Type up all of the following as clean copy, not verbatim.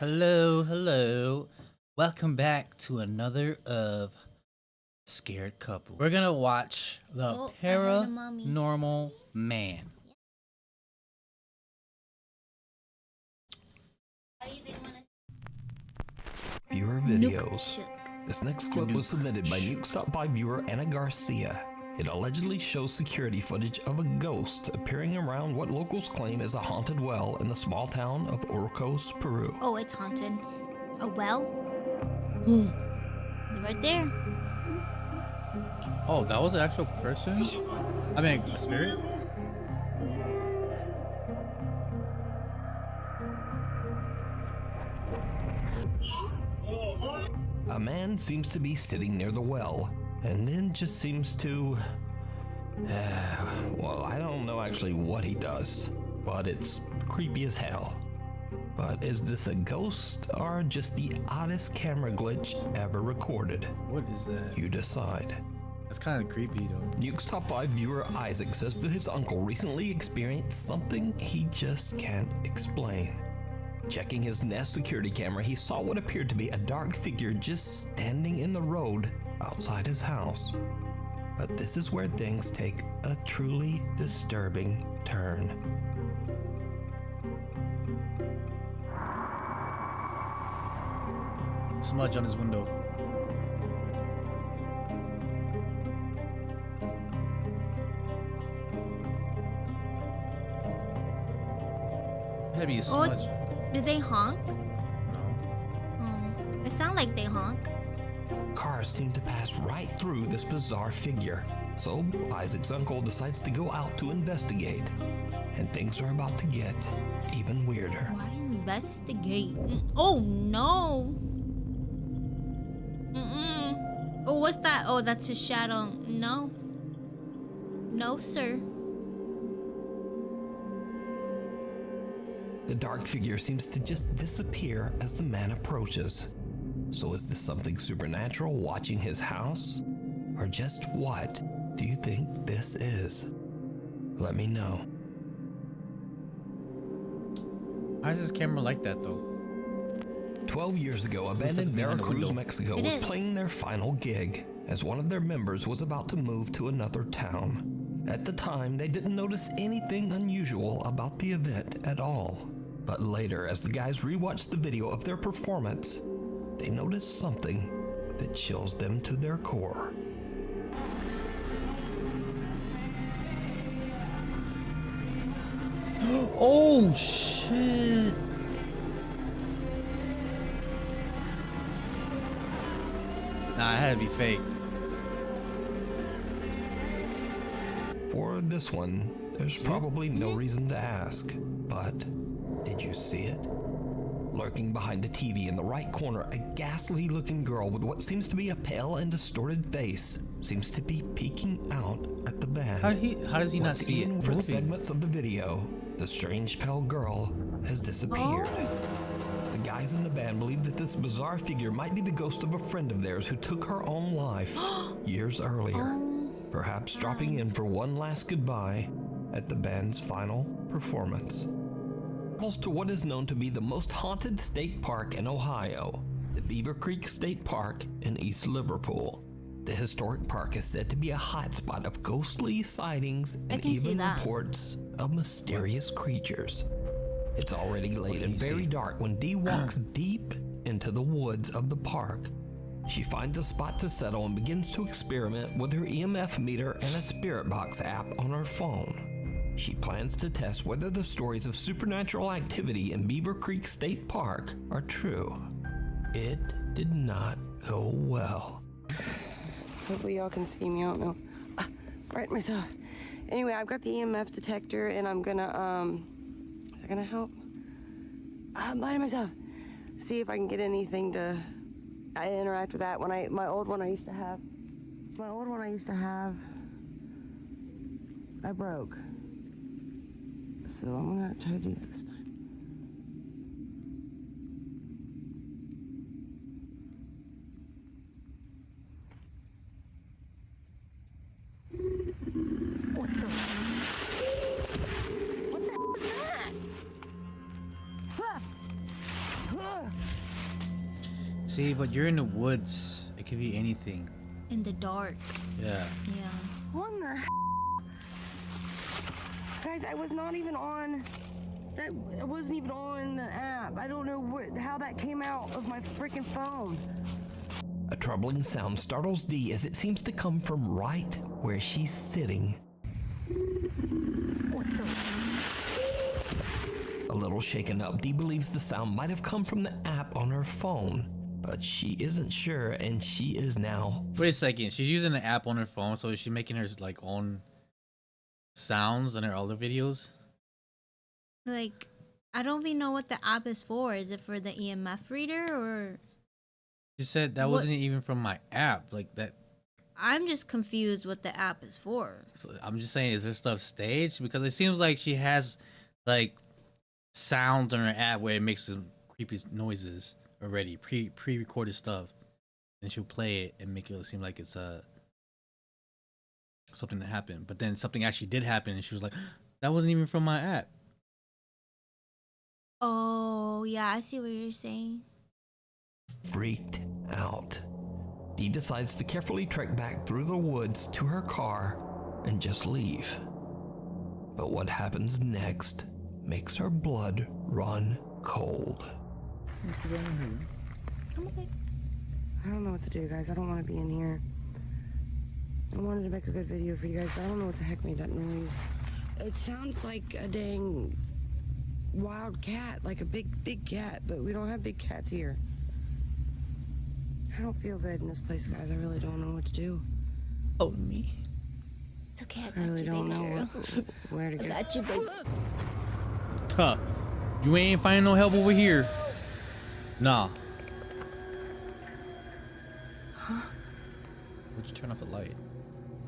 Hello, hello. Welcome back to another of Scared Couple. We're gonna watch The Oh, I heard a mommy. Paranormal Man. Viewer videos. This next clip was submitted by Shook. Nukes.by viewer Anna Garcia. It allegedly shows security footage of a ghost appearing around what locals claim is a haunted well in the small town of Orcos, Peru. Oh, it's haunted. A well? They're right there. Oh, that was an actual person? I mean, a spirit? A man seems to be sitting near the well, and then just seems to... well, I don't know actually what he does, but it's creepy as hell. But is this a ghost or just the oddest camera glitch ever recorded? What is that? You decide. That's kind of creepy though. Nuke's top 5 viewer Isaac says that his uncle recently experienced something he just can't explain. Checking his Nest security camera, he saw what appeared to be a dark figure just standing in the road outside his house. But this is where things take a truly disturbing turn. Smudge on his window. Had to be a Oh, smudge. did they honk? No. Oh, it sounded like they honk. Cars seem to pass right through this bizarre figure. So Isaac's uncle decides to go out to investigate. And things are about to get even weirder. Why investigate? Oh no. Oh, what's that? Oh, that's a shadow. No. No, sir. The dark figure seems to just disappear as the man approaches. So is this something supernatural watching his house? Or just what do you think this is? Let me know. Why is his camera like that though? 12 years ago, a band like in behind the Veracruz, window. Mexico It was is. playing their final gig as one of their members was about to move to another town. At the time, they didn't notice anything unusual about the event at all. But later, as the guys rewatched the video of their performance, they noticed something that chills them to their core. Oh shit! Nah, it had to be fake. For this one, there's probably no reason to ask, but did you see it? Lurking behind the TV in the right corner, a ghastly looking girl with what seems to be a pale and distorted face seems to be peeking out at the band. How does he not Once see it? even for Moving. segments of the video, the strange pale girl has disappeared. The guys in the band believe that this bizarre figure might be the ghost of a friend of theirs who took her own life years earlier, perhaps dropping in for one last goodbye at the band's final performance. Travels to what is known to be the most haunted state park in Ohio, the Beaver Creek State Park in East Liverpool. The historic park is said to be a hotspot of ghostly sightings and can see even that. reports of mysterious creatures. It's already late and you very see? dark when Dee walks deep into the woods of the park. She finds a spot to settle and begins to experiment with her EMF meter and a spirit box app on her phone. She plans to test whether the stories of supernatural activity in Beaver Creek State Park are true. It did not go well. Hopefully y'all can see me. I don't know. Right myself. Anyway, I've got the EMF detector, and I'm gonna is that gonna help? I'm by myself. See if I can get anything to interact with that. My old one I used to have, I broke. So I'm gonna try to do that this time. What the hell is that? See, but you're in the woods. It could be anything. In the dark. Yeah. Yeah. What the Guys, I was not even on. I wasn't even on the app. I don't know how that came out of my freaking phone. A troubling sound startles Dee as it seems to come from right where she's sitting. A little shaken up, Dee believes the sound might have come from the app on her phone, but she isn't sure, and she is now. Wait a second. She's using the app on her phone, so is she making her like own sounds in her other videos? Like, I don't even know what the app is for. Is it for the EMF reader or? She said that What- wasn't even from my app. Like that. I'm just confused what the app is for. So I'm just saying, is her stuff staged? Because it seems like she has like sounds on her app where it makes some creepy noises already, pre-recorded stuff, and she'll play it and make it seem like it's something that happened. But then something actually did happen, and she was like, "That wasn't even from my app." Oh, yeah, I see what you're saying. Freaked out, Dee decides to carefully trek back through the woods to her car and just leave. But what happens next makes her blood run cold. I'm okay. I don't know what to do, guys. I don't want to be in here. I wanted to make a good video for you guys, but I don't know what the heck made that noise. It sounds like a dang wild cat, like a big cat, but we don't have big cats here. I don't feel good in this place, guys. I really don't know what to do. Oh me. It's okay. I I got really you, don't baby know girl. where to I go. got you, baby. Huh. You ain't finding no help over here. Nah. Huh? Would you turn off the light?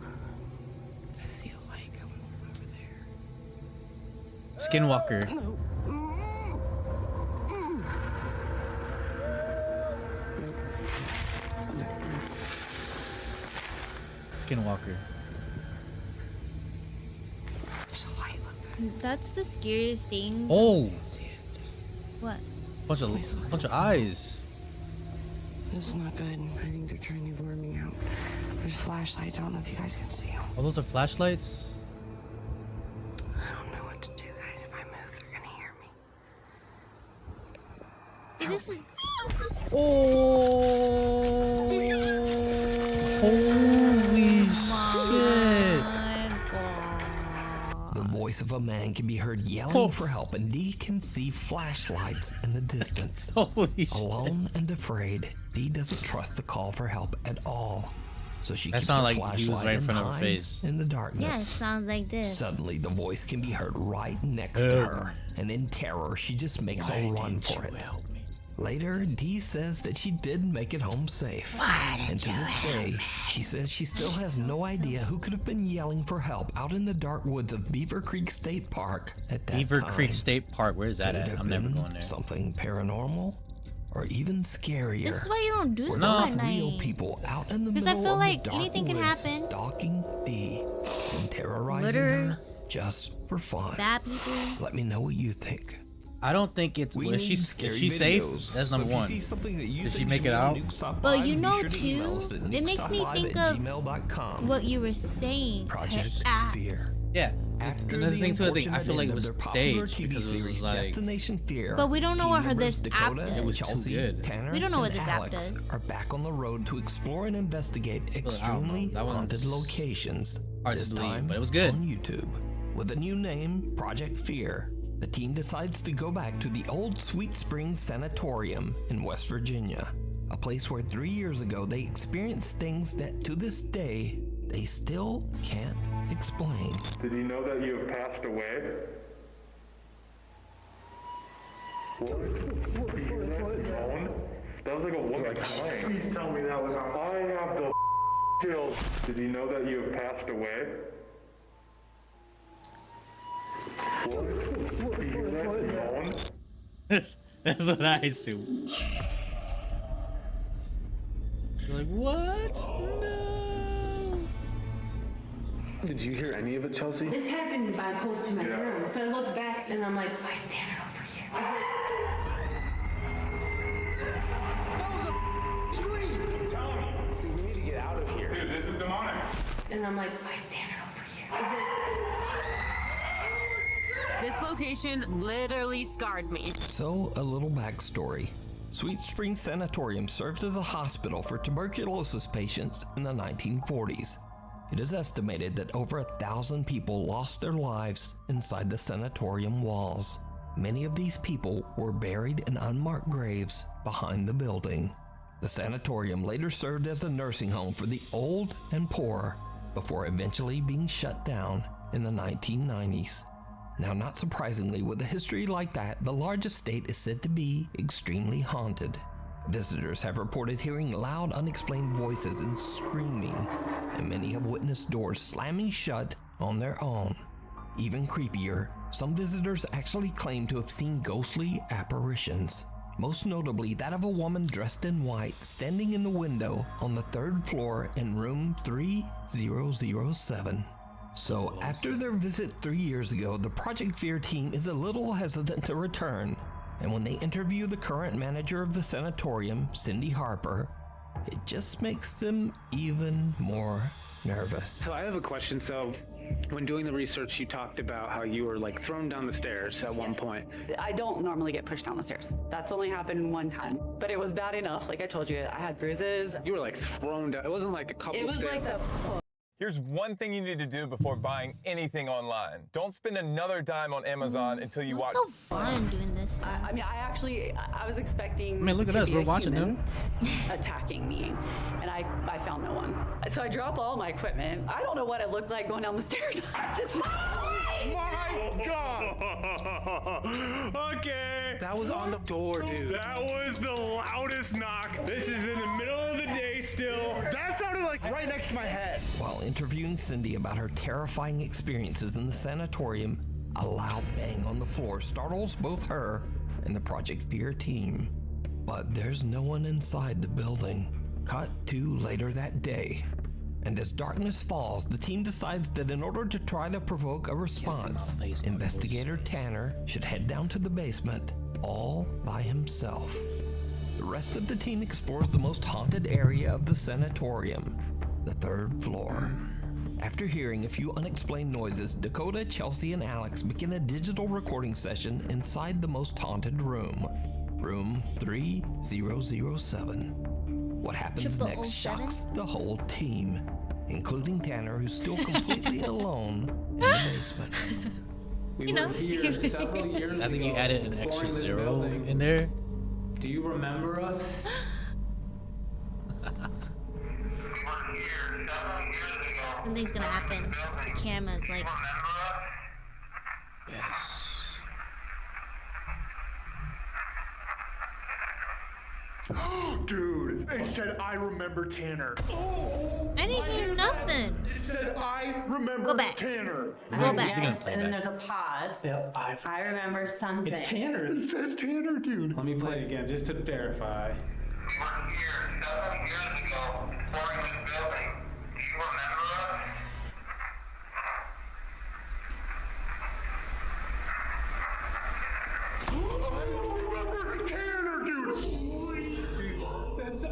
I see a light coming from over there. Skinwalker. No. Skinwalker. There's a light. Look. That's the scariest thing. Oh, See it. What? bunch of eyes. This is not good. I think they're trying to lure me out. There's flashlights. I don't know if you guys can see them. Oh, those are flashlights. I don't know what to do, guys. If I move, they're gonna hear me. Hey, this is. Oh. Holy shit. My God. The voice of a man can be heard yelling Oh. for help, and Dee can see flashlights in the distance. Holy shit. Alone and afraid, Dee doesn't trust the call for help at all. So she That keeps sounded her like he was flashlight right in and front of her hides face. in the Yeah, it darkness. sounds like this. Suddenly, the voice can be heard right next to her, and in terror, she just makes a run for it. Later, Dee says that she did make it home safe. And to this day, she says she still has no idea who could have been yelling for help out in the dark woods of Beaver Creek State Park at that Beaver time. Creek State Park. Where's that Could it at? have I'm never been going there. something paranormal? Or even scarier? This is why you don't do Were stuff those at real night. people out in the 'Cause I middle feel of like the dark anything can woods happen. stalking Dee and terrorizing Murders. her just for fun? Bad people. Let me know what you think. I don't think it's. We Well, need is scary she safe? videos. That's So number if one. you see something that you Did she think make should it be on out? Nuke Stop But By, you be know, sure to email us too, at it makes me think of nukestoplive@gmail.com. What you were saying. Project Ah, Fear. Yeah. After Another the thing too, I think I unfortunate feel like end it of was their popular staged TV because it was series like. Destination Fear. But we don't know team what her members this app Dakota, does. It was too Chelsea, good. Tanner, We don't know what and this app Alex does. are back on the road to explore and investigate know. extremely That one's haunted locations. hard to This believe, time but it was good. on YouTube. With a new name, Project Fear, the team decides to go back to the old Sweet Springs Sanatorium in West Virginia, a place where 3 years ago they experienced things that to this day they still can't explain. Did you know that you have passed away? What? Did you hear that moan? That was like a woman crying. Please tell me that was on. I have the chills. Did you know that you have passed away? What? Did you hear that moan? That's what I assume. You're like, what? No. Did you hear any of it, Chelsea? This happened by close to my room. So I looked back and I'm like, why is Tanner over here? I was like, and I'm like, why is Tanner over here? I was like, this location literally scarred me. So, a little backstory. Sweet Spring Sanatorium served as a hospital for tuberculosis patients in the 1940s. It is estimated that over 1,000 people lost their lives inside the sanatorium walls. Many of these people were buried in unmarked graves behind the building. The sanatorium later served as a nursing home for the old and poor before eventually being shut down in the 1990s. Now, not surprisingly, with a history like that, the large estate is said to be extremely haunted. Visitors have reported hearing loud, unexplained voices and screaming, and many have witnessed doors slamming shut on their own. Even creepier, some visitors actually claim to have seen ghostly apparitions, most notably that of a woman dressed in white standing in the window on the 3rd floor in room 3007. So, after their visit 3 years ago, the Project Fear team is a little hesitant to return, and when they interview the current manager of the sanatorium, Cindy Harper, it just makes them even more nervous. So I have a question. So when doing the research, you talked about how you were like thrown down the stairs at one point. I don't normally get pushed down the stairs. That's only happened one time, but it was bad enough. Like I told you, I had bruises. You were like thrown down. It wasn't like a couple It was stairs. like Here's one thing you need to do before buying anything online. Don't spend another dime on Amazon until you watch. It's so fun doing this stuff. I mean, I was expecting. I mean, look at to us, be we're a watching human attacking me, and I found no one. So I drop all my equipment. I don't know what it looked like going down the stairs. Just. My God! Okay. That was on the door, dude. That was the loudest knock. This is in the middle of the day still. That sounded like right next to my head. While interviewing Cindy about her terrifying experiences in the sanatorium, a loud bang on the floor startles both her and the Project Fear team. But there's no one inside the building. Cut to later that day. And as darkness falls, the team decides that in order to try to provoke a response, investigator Tanner should head down to the basement all by himself. The rest of the team explores the most haunted area of the sanatorium, the 3rd floor. After hearing a few unexplained noises, Dakota, Chelsea, and Alex begin a digital recording session inside the most haunted room, room 3007. What happens next shocks the whole team, including Tanner, who's still completely alone in the basement. We were here several years ago. I think you added an extra exploring this 0 building. in there. Do you remember us? Something's gonna happen. The camera's like, Dude, it said I remember Tanner. I didn't hear nothing. It said I remember Go back. Tanner. Go back. Yes, and then there's a pause. Yep. I remember something. It's Tanner. It says Tanner, dude. Let me play it again just to verify. We were here 7 years ago, exploring this building. Do you remember us? I remember Tanner, dude.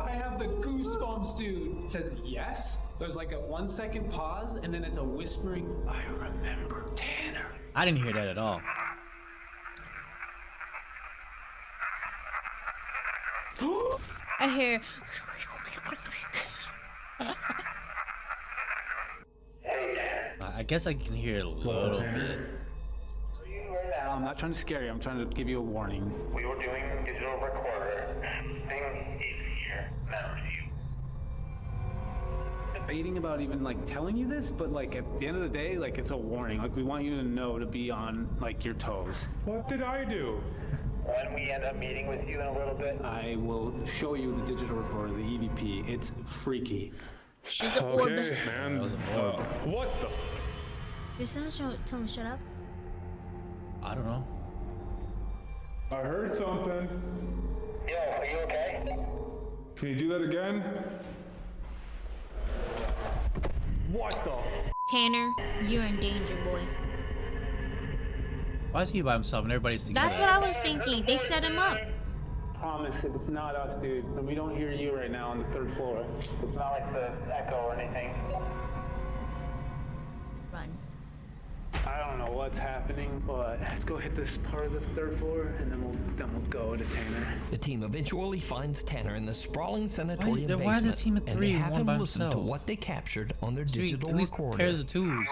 I have the goosebumps, dude. It says yes. There's like a 1 second pause, and then it's a whispering, I remember Tanner. I didn't hear that at all. I hear. I guess I can hear it a little bit. I'm not trying to scare you. I'm trying to give you a warning. We were doing digital recorder. Thing is here. Memories you. Debating about even like telling you this, but like at the end of the day, like it's a warning. Like we want you to know to be on like your toes. What did I do? When we end up meeting with you in a little bit. I will show you the digital recorder, the EVP. It's freaky. She's an orb. Okay, man. What the? Did someone tell him to shut up? I don't know. I heard something. Yo, are you okay? Can you do that again? What the? Tanner, you're in danger, boy. Why is he by himself and everybody's together? That's what I was thinking. They set him up. Promise if it's not us, dude. And we don't hear you right now on the 3rd floor. It's not like the echo or anything. don't know what's happening, but let's go hit this part of the 3rd floor, and then we'll go to Tanner. The team eventually finds Tanner in the sprawling sanatorium Why is a basement, team of and three they and have one him by listen to himself? what they captured on their Sweet, digital at least recorder. pairs of twos. We were here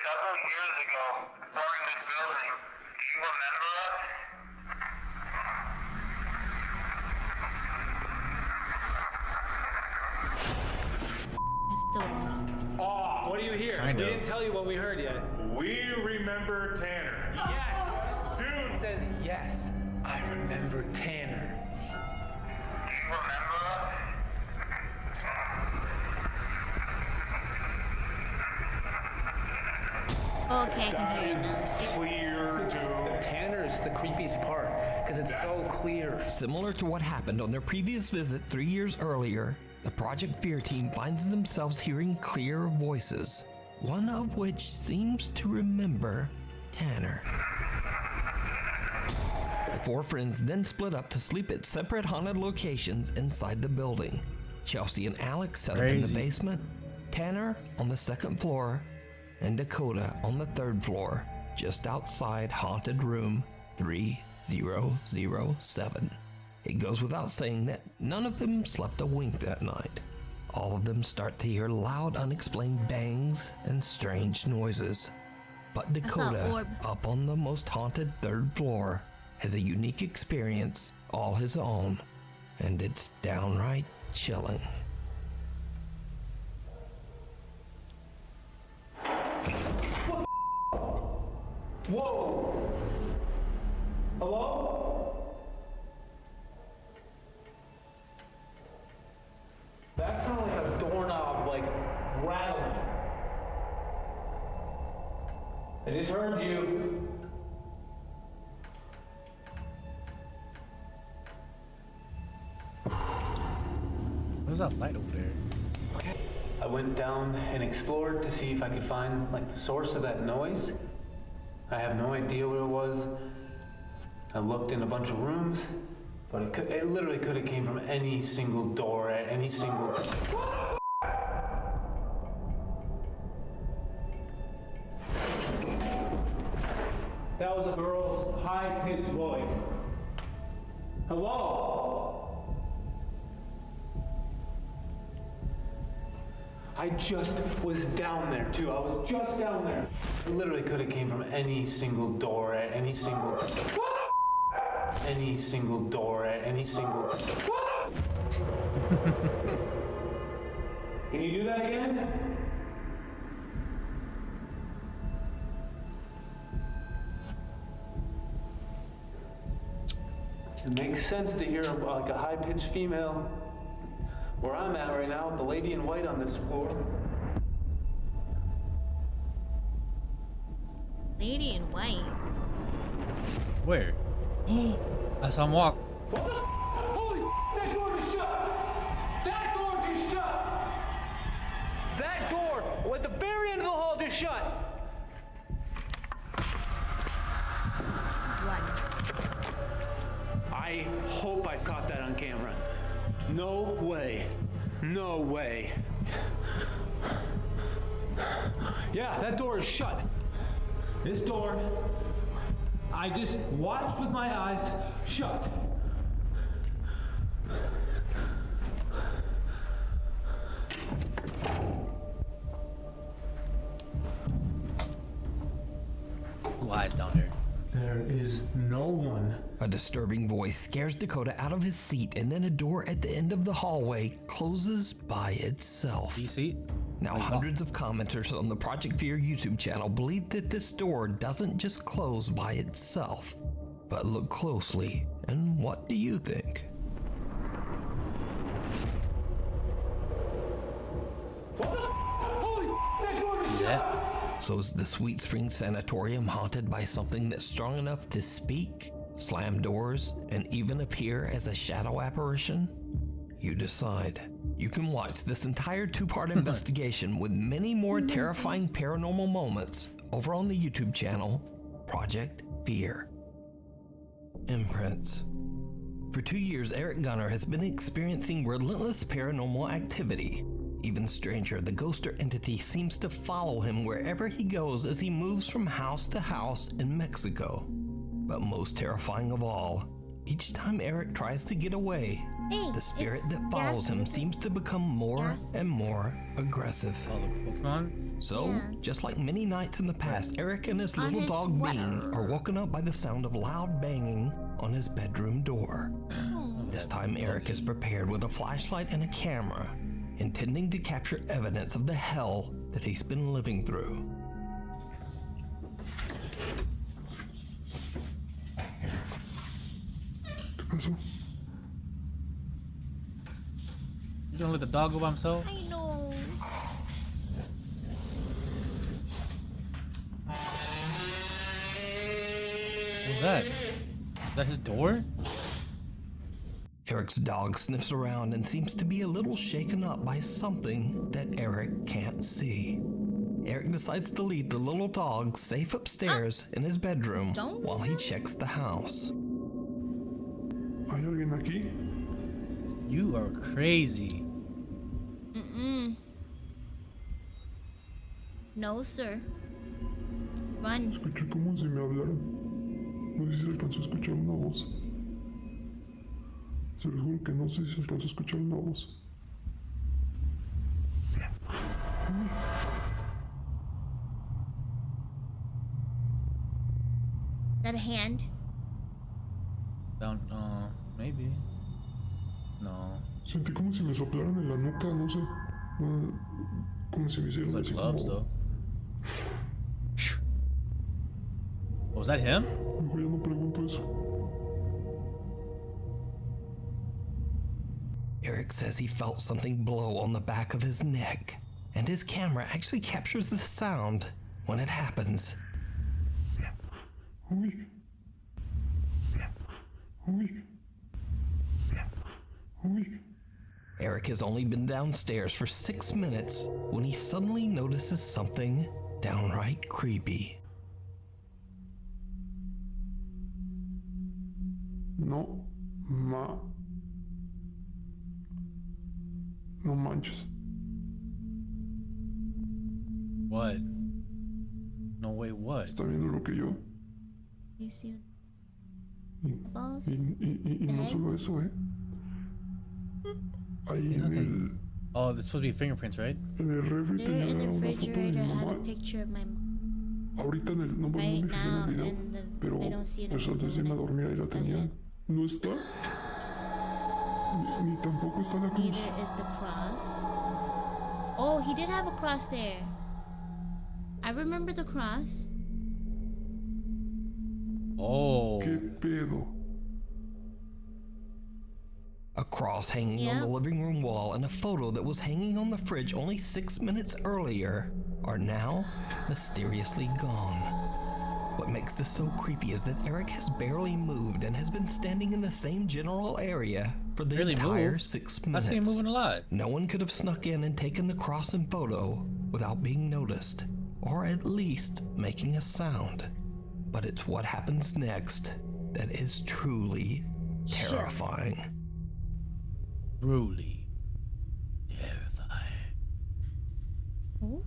several years ago, exploring this building. Do you remember us? I still don't. Oh, what do you hear? Kind We of. didn't tell you what we heard yet. We remember Tanner. Yes! Dude! It says yes. I remember Tanner. Do you remember us? Okay, I can hear you now. Clear, dude. Tanner is the creepiest part because it's so clear. Similar to what happened on their previous visit 3 years earlier, the Project Fear team finds themselves hearing clear voices, one of which seems to remember Tanner. The four friends then split up to sleep at separate haunted locations inside the building. Chelsea and Alex set up in the Crazy. basement, Tanner on the 2nd floor, and Dakota on the 3rd floor, just outside haunted room 3007. It goes without saying that none of them slept a wink that night. All of them start to hear loud, unexplained bangs and strange noises. But saw an Dakota, orb. up on the most haunted 3rd floor, has a unique experience all his own, and it's downright chilling. Whoa! Hello? That sounded like a doorknob, like, rattling. I just heard you. What's that light over there? I went down and explored to see if I could find, like, the source of that noise. I have no idea what it was. I looked in a bunch of rooms, but it literally could have came from any single door at any single. That was a girl's high-pitched voice. Hello? I just was down there too. I was just down there. It literally could have came from any single door at any single. Any single door at any single. Can you do that again? It makes sense to hear like a high-pitched female. Where I'm at right now, the lady in white on this floor. Lady in white. Where? I saw him walk. What the? Holy! That door just shut! That door just shut! That door at the very end of the hall just shut! Blood. I hope I caught that on camera. No way. No way. Yeah, that door is shut. This door, I just watched with my eyes shut. Who eyes down there? There is no one. A disturbing voice scares Dakota out of his seat, and then a door at the end of the hallway closes by itself. Do you see? Now, hundreds of commenters on the Project Fear YouTube channel believe that this door doesn't just close by itself. But look closely, and what do you think? What the? Holy! That door is See shut! that? So is the Sweet Spring Sanatorium haunted by something that's strong enough to speak, slam doors, and even appear as a shadow apparition? You decide. You can watch this entire 2-part investigation with many more terrifying paranormal moments over on the YouTube channel, Project Fear. Imprints. For 2 years, Eric Gunnar has been experiencing relentless paranormal activity. Even stranger, the ghost or entity seems to follow him wherever he goes as he moves from house to house in Mexico. But most terrifying of all, each time Eric tries to get away, the spirit that follows him seems to become more and more aggressive. Oh, the Pokemon? So, just like many nights in the past, Eric and his little dog Bean are woken up by the sound of loud banging on his bedroom door. This time Eric is prepared with a flashlight and a camera, intending to capture evidence of the hell that he's been living through. You gonna let the dog go by himself? I know. What was that? Is that his door? Eric's dog sniffs around and seems to be a little shaken up by something that Eric can't see. Eric decides to leave the little dog safe upstairs in his bedroom while he checks the house. ¿Hay alguien aquí? You are crazy. No, sir. Run. Escuché como si me hablaran. No sé si se alcanzó a escuchar una voz. Se los juro que no sé si se alcanzó a escuchar una voz. That a hand? Don't know. Maybe. No. Sentí como si me soplaran en la nuca, no sé. Como si me hicieran It's like así gloves, como... though. Oh, was that him? Mejor ya no pregunto eso. Eric says he felt something blow on the back of his neck, and his camera actually captures the sound when it happens. Uy. Uy. Uy. Eric has only been downstairs for 6 minutes when he suddenly notices something downright creepy. No manches. What? No, wait, what? ¿Está viendo lo que yo? You see balls? Y no solo eso, Ahí en el... Oh, there's supposed to be fingerprints, right? En el refri There tenía in the una foto de mi refrigerator had a mamá. picture of my mom. Ahorita en el... No, no Right me fijé en now, el video. in the, Pero I don't see it in pues the antes de irme a dormir ahí la tenía. ¿No está? Ni tampoco está la cruz. Neither is the cross. Oh, he did have a cross there. I remember the cross. Oh. ¿Qué pedo? A cross hanging on the living room wall and a photo that was hanging on the fridge only 6 minutes earlier are now mysteriously gone. What makes this so creepy is that Eric has barely moved and has been standing in the same general area for the entire 6 minutes. I see him moving a lot. No one could have snuck in and taken the cross and photo without being noticed, or at least making a sound. But it's what happens next that is truly terrifying. Truly terrifying. Oh?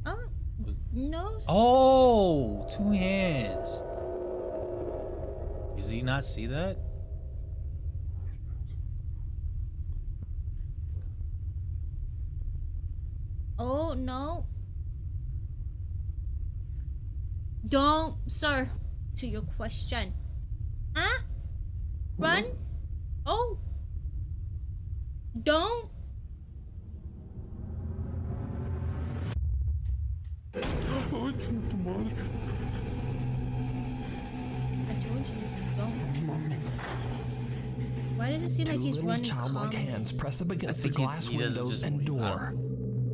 Oh, no. Oh, 2 hands. Does he not see that? Oh, no. Don't, sir. To your question. Huh? Run? Oh. Don't. Ay, chinga tu madre. I told you. Don't. Why does it seem like he's Two running little childlike calmly? hands press up against the think he- glass he does windows just and wait. door.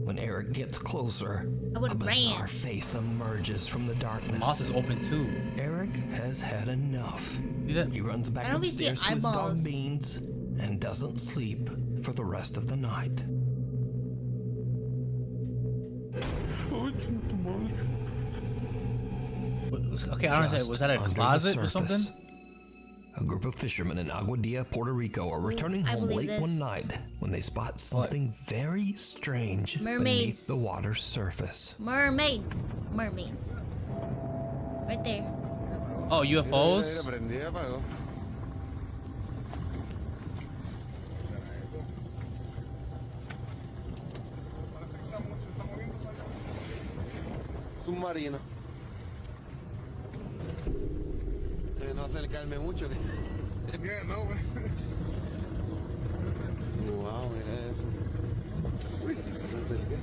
When Eric gets closer, I a would've bizarre ran. face emerges from the darkness. Moss is open too. Eric has had enough. Yeah. He runs back I don't see upstairs to his dog eyeballs. Beans and doesn't sleep for the rest of the night. Ay, chinga tu madre. Okay, I don't understand. just Was that a under the closet or surface. something? A group of fishermen in Aguadilla, Puerto Rico are returning I home believe late this. one night when they spot something very strange Mermaids. beneath the water's surface. Mermaids. Mermaids. Right there. Oh, UFOs? Submarino. No acercarme mucho. Yeah, no, man. Wow, mira eso. Uy, me acerqué.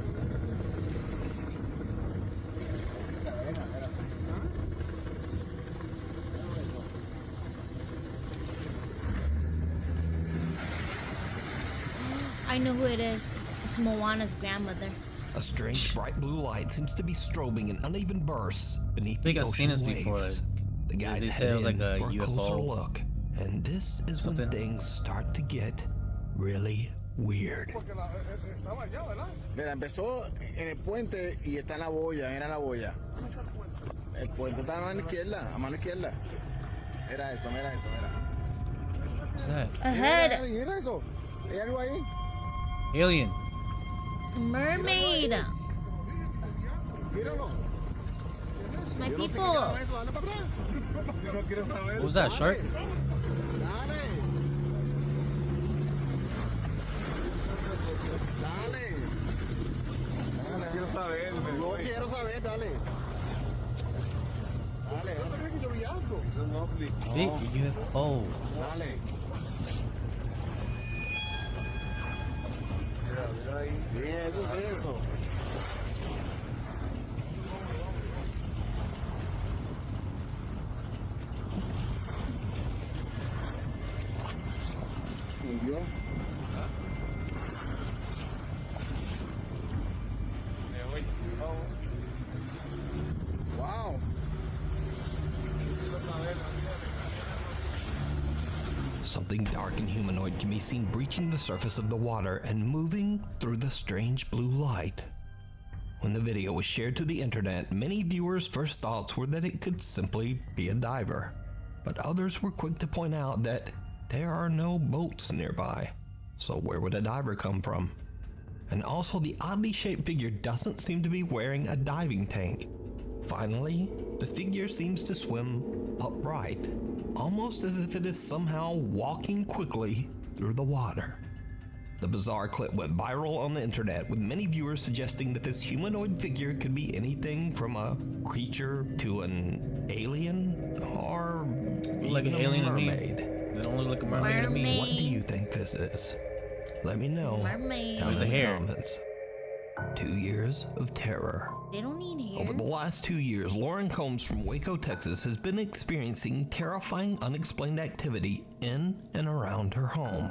I know who it is. It's Moana's grandmother. A strange bright blue light seems to be strobing in uneven bursts beneath I think the I've seen ocean this waves. before. The guys They head said it was in like a for a closer UFO. look, and this is when Something. things start to get really weird. Mira, empezó en el puente y está en la boya, mira la boya. El puente está a mano izquierda, a mano izquierda. Mira eso, mira eso, mira. What's that? Ahead. Mira eso. Hay algo ahí. Alien. Mermaid. Míralo. My Yo no sé qué people. carajo es eso, dale para atrás. Si no quieres saber. What was that, shark? Dale. Dale. Dale. Quiero saber. No quiero saber, dale. Dale. Big UFO. Dale. Sí, eso es eso. Murió. Wow. Something dark and humanoid can be seen breaching the surface of the water and moving through the strange blue light. When the video was shared to the internet, many viewers' first thoughts were that it could simply be a diver. But others were quick to point out that there are no boats nearby. So where would a diver come from? And also, the oddly shaped figure doesn't seem to be wearing a diving tank. Finally, the figure seems to swim upright, almost as if it is somehow walking quickly through the water. The bizarre clip went viral on the internet, with many viewers suggesting that this humanoid figure could be anything from a creature to an alien or Like an even a alien to me. mermaid. They don't look like a mermaid to me. What do you think this is? Let me know Mermaid. down Where's the in the hair? comments. 2 years of terror. They don't need hair. Over the last 2 years, Lauren Combs from Waco, Texas has been experiencing terrifying unexplained activity in and around her home.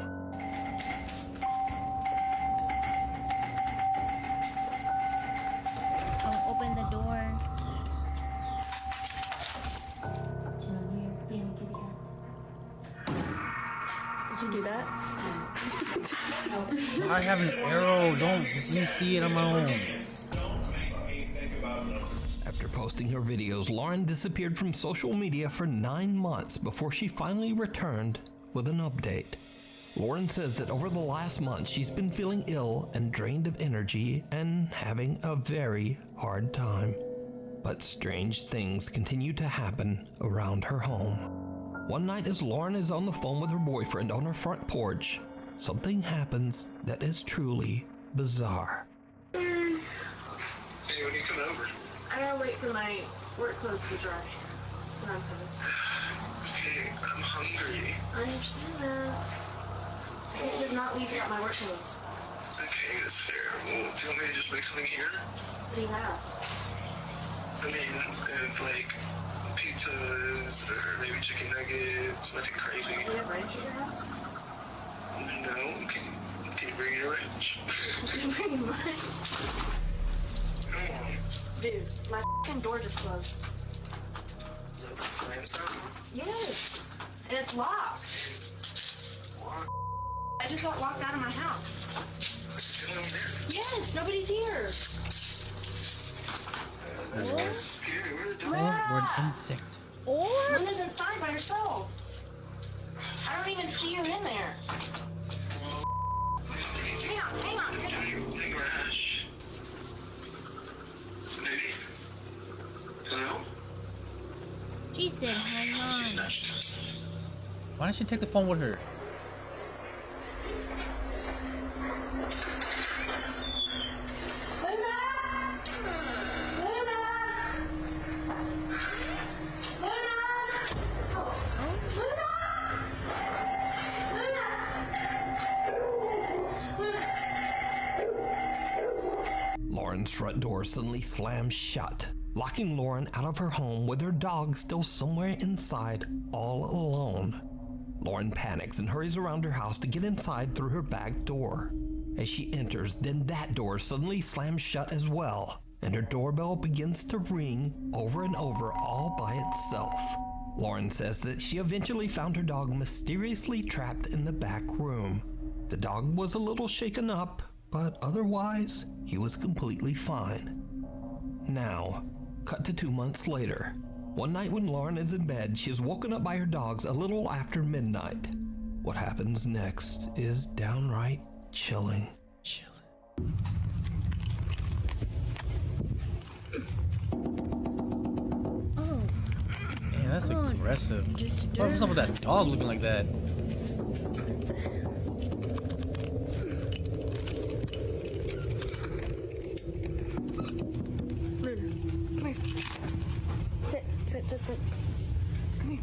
Don't open the door. Did you do that? I have an arrow. Don't just let me see it on my own. After posting her videos, Lauren disappeared from social media for 9 months before she finally returned with an update. Lauren says that over the last month, she's been feeling ill and drained of energy and having a very hard time. But strange things continue to happen around her home. One night, as Lauren is on the phone with her boyfriend on her front porch, something happens that is truly bizarre. Hey, when you coming over? I gotta wait for my work clothes to dry. Then I'm coming. Okay, I'm hungry. I understand that. I can't just not leave without my work clothes. Okay, that's fair. Well, do you want me to just make something here? What do you have? I mean, if like pizzas or maybe chicken nuggets, nothing crazy. Do you have ranch at your house? No, can you bring your wrench? Pretty much. Come on. Dude, my f***ing door just closed. Is that the slam sound? Yes. And it's locked. What? I just got locked out of my house. What's going on there? Yes, nobody's here. That's kind of scary. Where's the dog? What? Or an insect. Or Linda's inside by herself. I don't even see her in there. Hang on. Lady? Hello? she said, hang on. Why don't you take the phone with her? Lauren's front door suddenly slams shut, locking Lauren out of her home with her dog still somewhere inside, all alone. Lauren panics and hurries around her house to get inside through her back door. As she enters, then that door suddenly slams shut as well, and her doorbell begins to ring over and over all by itself. Lauren says that she eventually found her dog mysteriously trapped in the back room. The dog was a little shaken up, but otherwise, he was completely fine. Now, cut to 2 months later. One night when Lauren is in bed, she is woken up by her dogs a little after midnight. What happens next is downright chilling. Oh, Man, that's Oh, aggressive. What's up with that dog looking like that? Luna, come here. Sit. Come here.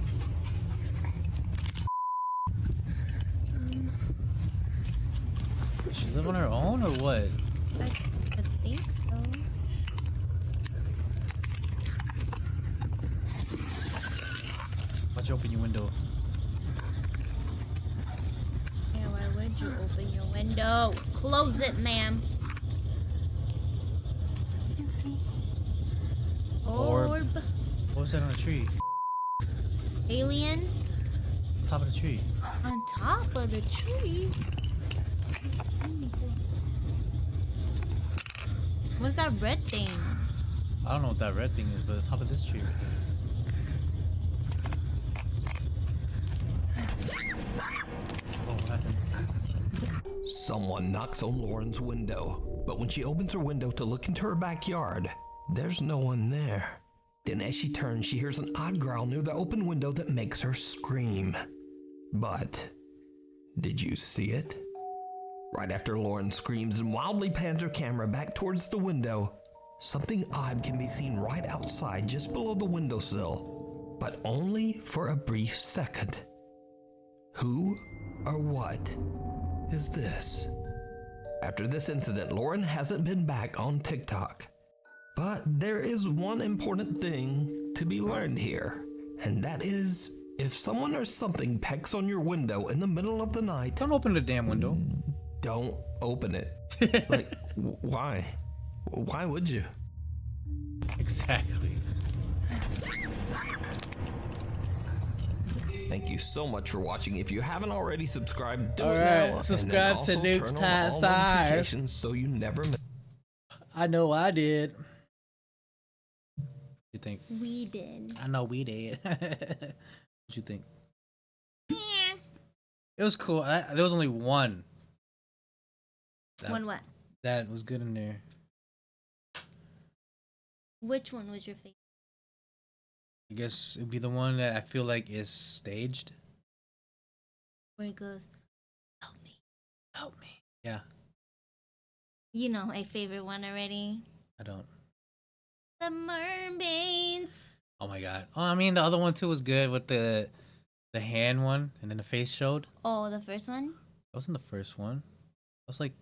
Does she live on her own or what? I think so. Why'd you open your window? Yeah, why would you open your window? Close it, ma'am. Can't see. Orb. What was that on the tree? Aliens Top of the tree. on top of the tree. What's that red thing? I don't know what that red thing is, but it's top of this tree. Oh, what happened? Someone knocks on Lauren's window, but when she opens her window to look into her backyard, there's no one there. Then as she turns, she hears an odd growl near the open window that makes her scream. But did you see it? Right after Lauren screams and wildly pans her camera back towards the window, something odd can be seen right outside just below the windowsill, but only for a brief second. Who or what is this? After this incident, Lauren hasn't been back on TikTok. But there is one important thing to be learned here, and that is if someone or something pecks on your window in the middle of the night, Don't open the damn window. don't open it. Like, why? Why would you? Exactly. Thank you so much for watching. If you haven't already subscribed, do All it right, now. subscribe and to then Nuke's also turn Top on all 5. notifications so you never miss. I know I did. You think? We did. I know we did. What you think? Yeah. It was cool. There was only one. One what? That was good in there. Which one was your favorite? I guess it'd be the one that I feel like is staged. Where it goes, help me. Help me. Yeah, You know my favorite one already. I don't. The mermaids. Oh my god. Oh, I mean the other one too was good with the hand one and then the face showed. Oh, the first one? That wasn't the first one. That was like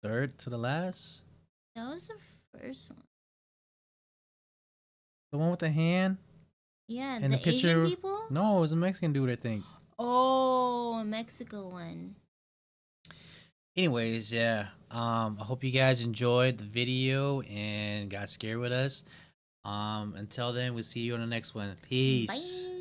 third to the last. That was the first one. The one with the hand Yeah, and the the picture. Asian people? No, it was a Mexican dude, I think. Oh, a Mexico one. Anyways, yeah. I hope you guys enjoyed the video and got scared with us. Until then, we'll see you on the next one. Peace. Bye.